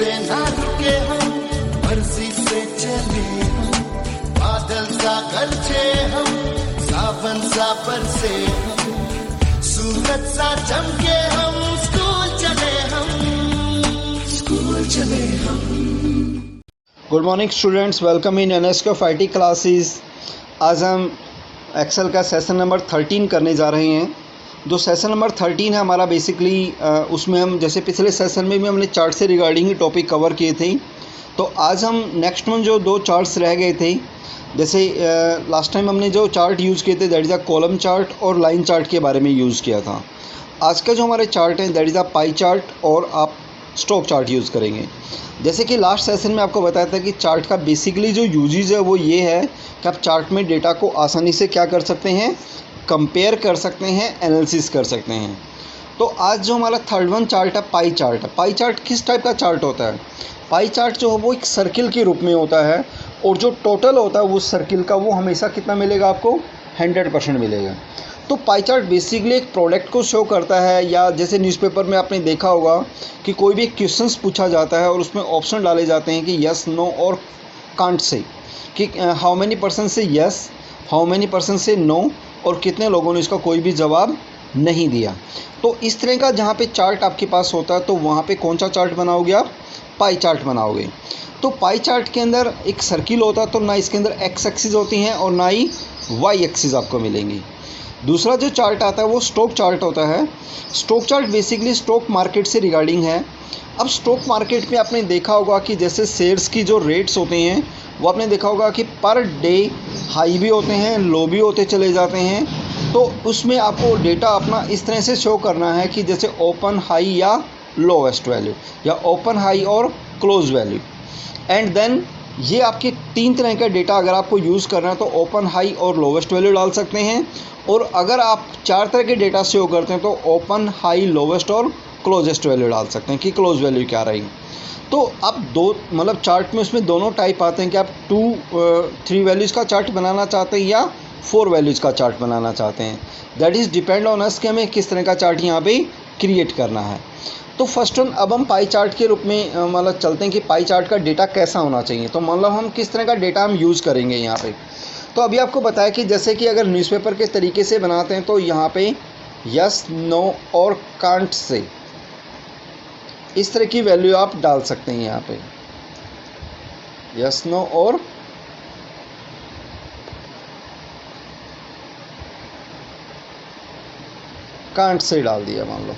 से ना रुके हम, मर्जी से चले हम, बादल सा गरजे हम, सावन सा बरसे हम, सूरज सा चमके हम, स्कूल चले हम। Good morning students, welcome in NSCOF IT classes. आज हम एक्सेल का सेशन नंबर 13 करने जा रहे हैं। जो सेशन नंबर 13 है हमारा बेसिकली उसमें हम जैसे पिछले सेशन में भी हमने चार्ट से रिगार्डिंग टॉपिक कवर किए थे, तो आज हम नेक्स्ट में जो दो चार्ट्स रह गए थे, जैसे लास्ट टाइम हमने जो चार्ट यूज़ किए थे that is a column chart और लाइन चार्ट के बारे में यूज़ किया था। आज का जो हमारे चार्ट है that is a pi chart और आप स्टॉक चार्ट यूज़ करेंगे। जैसे कि लास्ट सेशन में आपको बताया था कि चार्ट का बेसिकली जो यूजेज है वो ये है कि आप चार्ट में डेटा को आसानी से क्या कर सकते हैं, कंपेयर कर सकते हैं, एनालिसिस कर सकते हैं। तो आज जो हमारा थर्ड वन चार्ट है पाई चार्ट है। पाई चार्ट किस टाइप का चार्ट होता है? पाई चार्ट जो है वो एक सर्किल के रूप में होता है और जो टोटल होता है वो सर्किल का वो हमेशा कितना मिलेगा आपको, 100% मिलेगा। तो पाई चार्ट बेसिकली एक प्रोडक्ट को शो करता है, या जैसे न्यूज़पेपर में आपने देखा होगा कि कोई भी क्वेश्चंस पूछा जाता है और उसमें ऑप्शन डाले जाते हैं कि यस, नो और कांट से, कि हाउ मेनी परसेंट से यस, हाउ मेनी परसेंट से नो, और कितने लोगों ने इसका कोई भी जवाब नहीं दिया। तो इस तरह का जहाँ पे चार्ट आपके पास होता है तो वहाँ पे कौन सा चार्ट बनाओगे आप? पाई चार्ट बनाओगे। तो पाई चार्ट के अंदर एक सर्किल होता है, तो ना इसके अंदर एक्स एक्सिस होती हैं और ना ही वाई एक्सिस आपको मिलेंगी। दूसरा जो चार्ट आता है वो स्टॉक चार्ट होता है। Stock chart basically stock market से रिगार्डिंग है। अब स्टॉक मार्केट में आपने देखा होगा कि जैसे शेयर्स की जो रेट्स होते हैं वो आपने देखा होगा कि पर डे हाई भी होते हैं, लो भी होते चले जाते हैं। तो उसमें आपको डेटा अपना इस तरह से शो करना है कि जैसे ओपन हाई या लोवेस्ट वैल्यू, या ओपन हाई और क्लोज वैल्यू। एंड देन ये आपके तीन तरह का डेटा अगर आपको यूज़ करना है तो ओपन हाई और लोवेस्ट वैल्यू डाल सकते हैं, और अगर आप चार तरह के डेटा शो करते हैं तो ओपन हाई लोवेस्ट और क्लोजेस्ट वैल्यू डाल सकते हैं कि क्लोज वैल्यू क्या रही। तो आप दो मतलब चार्ट में उसमें दोनों टाइप आते हैं कि आप 3 वैल्यूज़ का चार्ट बनाना चाहते हैं या 4 वैल्यूज़ का चार्ट बनाना चाहते हैं। That is depend on us कि हमें किस तरह का चार्ट यहाँ पे क्रिएट करना है। तो फर्स्ट वन अब हम पाई चार्ट के रूप में मतलब चलते हैं कि पाई चार्ट का डेटा कैसा होना चाहिए। तो मतलब हम किस तरह का डेटा हम यूज़ करेंगे यहाँ पे। तो अभी आपको बताया कि जैसे कि अगर न्यूज़पेपर के तरीके से बनाते हैं तो यहाँ पे यस, नो और कांट से इस तरह की वैल्यू आप डाल सकते हैं। यहाँ पे यस, नो और कांट से डाल दिया मान लो।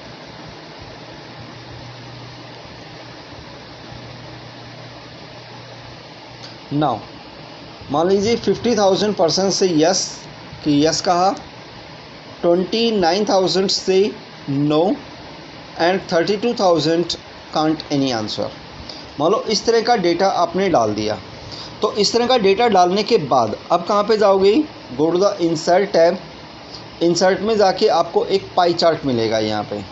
नाउ मान लीजिए 50,000% से यस कि यस कहा, 29,000 से no and 32,000 can't any answer. मान लो इस तरह का डेटा आपने डाल दिया। तो इस तरह का डेटा डालने के बाद अब कहाँ पे जाओगे? Go to the insert tab. Insert में जाके आपको एक पाई चार्ट मिलेगा यहाँ पे।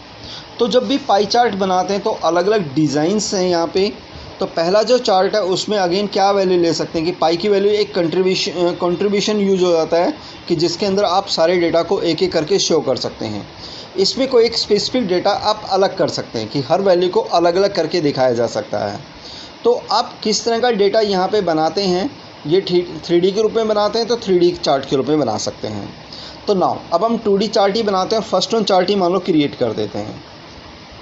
तो जब भी पाई चार्ट बनाते हैं तो अलग अलग डिज़ाइंस हैं यहाँ पे। तो पहला जो चार्ट है उसमें अगेन क्या वैल्यू ले सकते हैं कि पाई की वैल्यू एक कंट्रीब्यूशन यूज हो जाता है कि जिसके अंदर आप सारे डेटा को एक एक करके शो कर सकते हैं। इसमें कोई एक स्पेसिफिक डेटा आप अलग कर सकते हैं कि हर वैल्यू को अलग अलग करके दिखाया जा सकता है। तो आप किस तरह का डेटा यहाँ पे बनाते हैं, ये 3D के रूप में बनाते हैं तो 3D चार्ट के रूप में बना सकते हैं। तो नाउ अब हम 2D चार्ट ही बनाते हैं। फर्स्ट वन चार्ट ही मान लो क्रिएट कर देते हैं।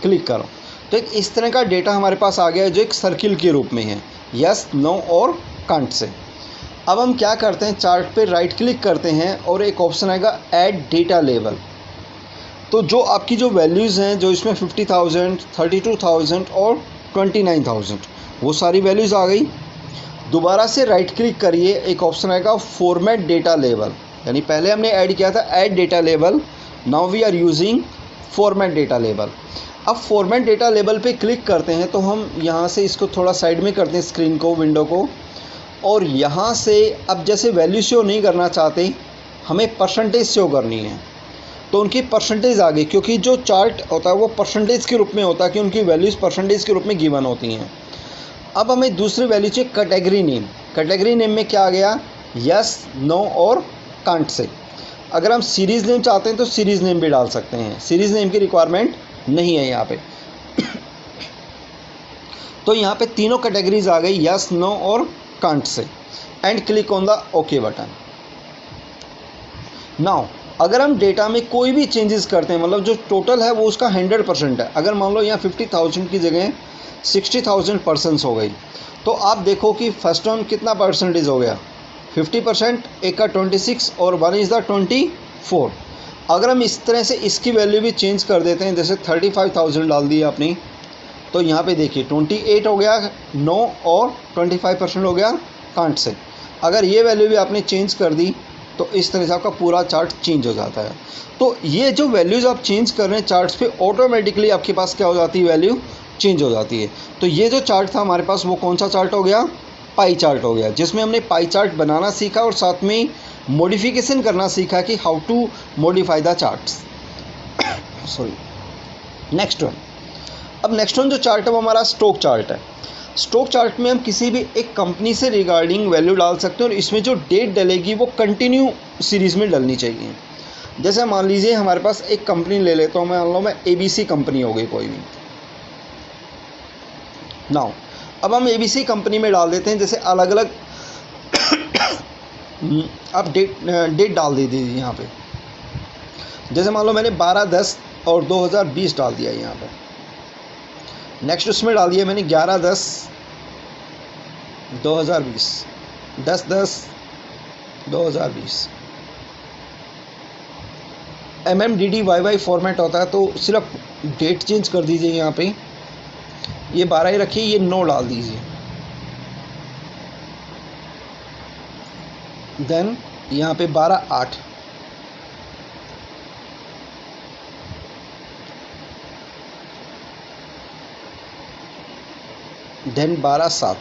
क्लिक करो तो एक इस तरह का डेटा हमारे पास आ गया है जो एक सर्किल के रूप में है, यस, नो और कांट से। अब हम क्या करते हैं, चार्ट पे राइट क्लिक करते हैं और एक ऑप्शन आएगा ऐड डेटा लेवल। तो जो आपकी जो वैल्यूज़ हैं जो इसमें 50,000, 32,000 और 29,000 वो सारी वैल्यूज़ आ गई। दोबारा से राइट क्लिक करिए, एक ऑप्शन आएगा फॉर्मेट डेटा लेवल, यानी पहले हमने ऐड किया था add data level, now we are using format data level. अब फॉर्मेट डेटा लेवल पे क्लिक करते हैं तो हम यहाँ से इसको थोड़ा साइड में करते हैं स्क्रीन को, विंडो को, और यहाँ से अब जैसे वैल्यू शो नहीं करना चाहते, हमें परसेंटेज शो करनी है तो उनकी परसेंटेज आ गई, क्योंकि जो चार्ट होता है वो परसेंटेज के रूप में होता है कि उनकी वैल्यूज़ परसेंटेज के रूप में गिवन होती हैं। अब हमें दूसरी वैल्यू चाहिए कैटेगरी नेम। कैटेगरी नेम में क्या आ गया, यस, नो और कांट से। अगर हम सीरीज़ नेम चाहते हैं तो सीरीज़ नेम भी डाल सकते हैं, सीरीज़ नेम की रिक्वायरमेंट नहीं है यहाँ पे। तो यहाँ पे तीनों कैटेगरीज आ गई, यस, नो और can't say, and click on the okay button. Now अगर हम डेटा में कोई भी चेंजेस करते हैं, मतलब जो टोटल है वो उसका 100% है, अगर मान लो यहाँ 50,000 की जगह 60,000 पर्सन्स हो गई, तो आप देखो कि फर्स्ट वन कितना परसेंटेज हो गया, 50%, एक का 26 और 1 इज़ द 24। अगर हम इस तरह से इसकी वैल्यू भी चेंज कर देते हैं, जैसे 35,000 डाल दी आपने, तो यहाँ पे देखिए 28 हो गया नो और 25% हो गया कांट से। अगर ये वैल्यू भी आपने चेंज कर दी तो इस तरह से आपका पूरा चार्ट चेंज हो जाता है। तो ये जो वैल्यूज़ आप चेंज कर रहे हैं चार्ट्स पे, ऑटोमेटिकली आपके पास क्या हो जाती है, वैल्यू चेंज हो जाती है। तो ये जो चार्ट था हमारे पास वो कौन सा चार्ट हो गया, पाई चार्ट हो गया, जिसमें हमने पाई चार्ट बनाना सीखा और साथ में मॉडिफिकेशन करना सीखा कि how to modify the charts. Sorry, next one. अब नेक्स्ट वन जो चार्ट है वो हमारा स्टॉक चार्ट है। स्टॉक चार्ट में हम किसी भी एक कंपनी से रिगार्डिंग वैल्यू डाल सकते हैं और इसमें जो डेट डलेगी वो कंटिन्यू सीरीज़ में डलनी चाहिए। जैसे मान लीजिए हमारे पास एक कंपनी ले लेता हूँ, मान लो मैं ABC कंपनी हो गई कोई भी। नाउ अब हम ABC कंपनी में डाल देते हैं, जैसे अलग अलग आप डेट डाल दीजिए यहाँ पे। जैसे मान लो मैंने 12/10 और 2020 डाल दिया यहाँ पे। नेक्स्ट उसमें डाल दिया मैंने 11/10/2020, 10/10/2020। MMDDYY फॉर्मेट होता है, तो सिर्फ डेट चेंज कर दीजिए यहाँ पे, ये 12 ही रखिए, ये 9 डाल दीजिए। देन यहाँ पे 12/8, देन 12/7।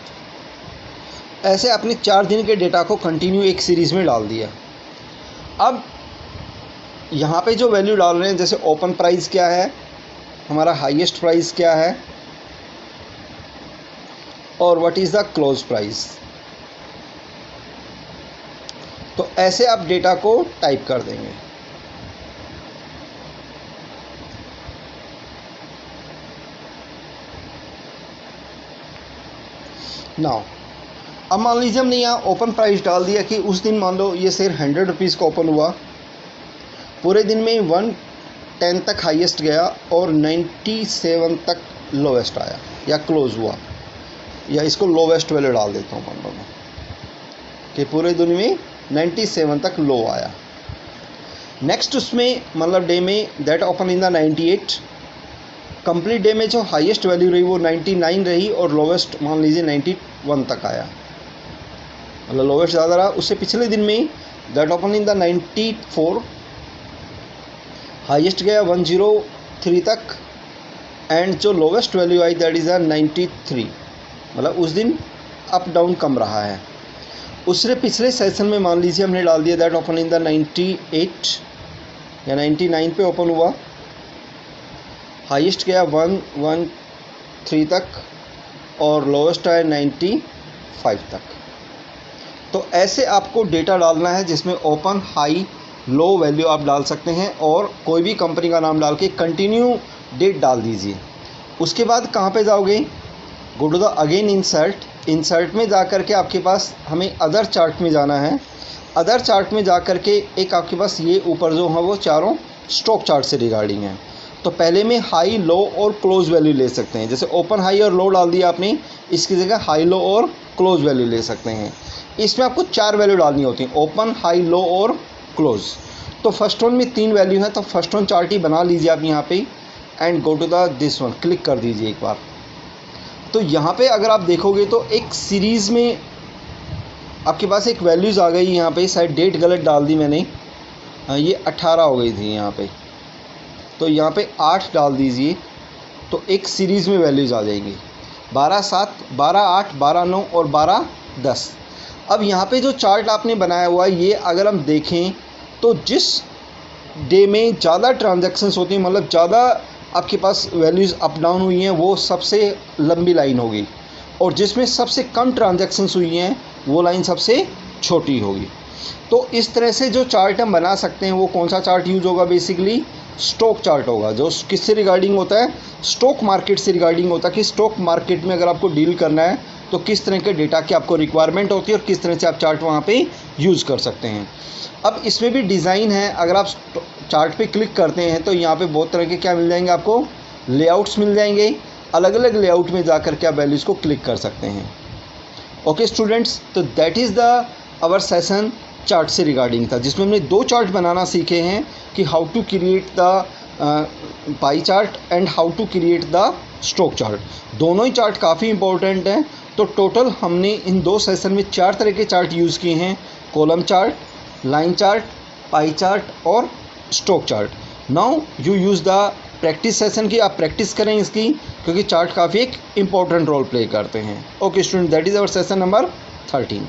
ऐसे अपने 4 दिन के डेटा को कंटिन्यू एक सीरीज़ में डाल दिया। अब यहाँ पे जो वैल्यू डाल रहे हैं, जैसे ओपन प्राइस क्या है, हमारा हाईएस्ट प्राइस क्या है, और what is the close price. तो ऐसे आप डेटा को टाइप कर देंगे। नाउ अब मान लीजिए हमने यहाँ ओपन प्राइस डाल दिया कि उस दिन मान लो ये शेयर 100 रुपीज़ का ओपन हुआ, पूरे दिन में 110 तक हाईएस्ट गया और 97 तक लोवेस्ट आया या क्लोज हुआ, या इसको लोवेस्ट वैल्यू डाल देता हूँ मान लो मैं कि पूरे दिन में 97 तक लो आया। नेक्स्ट उसमें मतलब डे में that open in the 98, complete day में जो हाईएस्ट वैल्यू रही वो 99 रही और लोवेस्ट मान लीजिए 91 तक आया, मतलब लोवेस्ट ज़्यादा रहा। उससे पिछले दिन में that open in the 94, highest गया 103 तक एंड जो lowest value I that is 93, मतलब उस दिन अप डाउन कम रहा है। उससे पिछले सेशन में मान लीजिए हमने डाल दिया दैट ओपन इन द 98 या 99 पे ओपन हुआ, हाईएस्ट गया 113 तक और लोवेस्ट आया 95 तक। तो ऐसे आपको डेटा डालना है जिसमें ओपन, हाई, लो वैल्यू आप डाल सकते हैं और कोई भी कंपनी का नाम डाल के कंटिन्यू डेट डाल दीजिए। उसके बाद कहाँ पे जाओगे, go to the again insert में जा कर के आपके पास हमें अदर चार्ट में जाना है। अदर चार्ट में जा कर के एक आपके पास ये ऊपर जो है वो चारों स्टॉक चार्ट से रिगार्डिंग है। तो पहले में हाई, लो और क्लोज वैल्यू ले सकते हैं। जैसे ओपन, हाई और लो डाल दिया आपने, इसकी जगह हाई, लो और क्लोज वैल्यू ले सकते हैं। इसमें आपको 4 वैल्यू डालनी होती हैं, ओपन, हाई, लो और क्लोज। तो फर्स्ट वन में 3 वैल्यू है, तो फर्स्ट वन चार्ट ही बना लीजिए आप यहाँ पे and go to the this one, click कर दीजिए एक बार। तो यहाँ पे अगर आप देखोगे तो एक सीरीज़ में आपके पास एक वैल्यूज़ आ गई। यहाँ पे शायद डेट गलत डाल दी मैंने, ये 18 हो गई थी यहाँ पे, तो यहाँ पे 8 डाल दीजिए, तो एक सीरीज़ में वैल्यूज़ आ जाएंगी 12/7, 12/8, 12/9 और 12/10। अब यहाँ पे जो चार्ट आपने बनाया हुआ है ये अगर हम देखें तो जिस डे में ज़्यादा ट्रांजैक्शंस होती हैं, मतलब ज़्यादा आपके पास वैल्यूज़ अप डाउन हुई हैं, वो सबसे लंबी लाइन होगी, और जिसमें सबसे कम ट्रांजैक्शंस हुई हैं वो लाइन सबसे छोटी होगी। तो इस तरह से जो चार्ट हम बना सकते हैं वो कौन सा चार्ट यूज़ होगा, बेसिकली स्टॉक चार्ट होगा, जो किससे रिगार्डिंग होता है, स्टॉक मार्केट से रिगार्डिंग होता है कि स्टॉक मार्केट में अगर आपको डील करना है तो किस तरह के डेटा की आपको रिक्वायरमेंट होती है और किस तरह से आप चार्ट वहाँ पे यूज़ कर सकते हैं। अब इसमें भी डिज़ाइन है, अगर आप चार्ट पे क्लिक करते हैं तो यहाँ पे बहुत तरह के क्या मिल जाएंगे आपको, लेआउट्स मिल जाएंगे। अलग अलग लेआउट में जाकर के आप वैल्यूज़ को क्लिक कर सकते हैं। ओके स्टूडेंट्स, तो that is the our session chart से रिगार्डिंग था, जिसमें हमने 2 चार्ट बनाना सीखे हैं कि how to create the pie chart and how to create the stock chart. दोनों ही चार्ट काफ़ी इंपॉर्टेंट हैं। तो टोटल हमने इन 2 सेशन में 4 तरह के चार्ट यूज़ किए हैं, column chart, line chart, pie chart और stock chart. Now you use the practice session की, आप प्रैक्टिस करें इसकी, क्योंकि चार्ट काफ़ी एक इम्पॉर्टेंट रोल प्ले करते हैं। Okay student, that is our session number 13।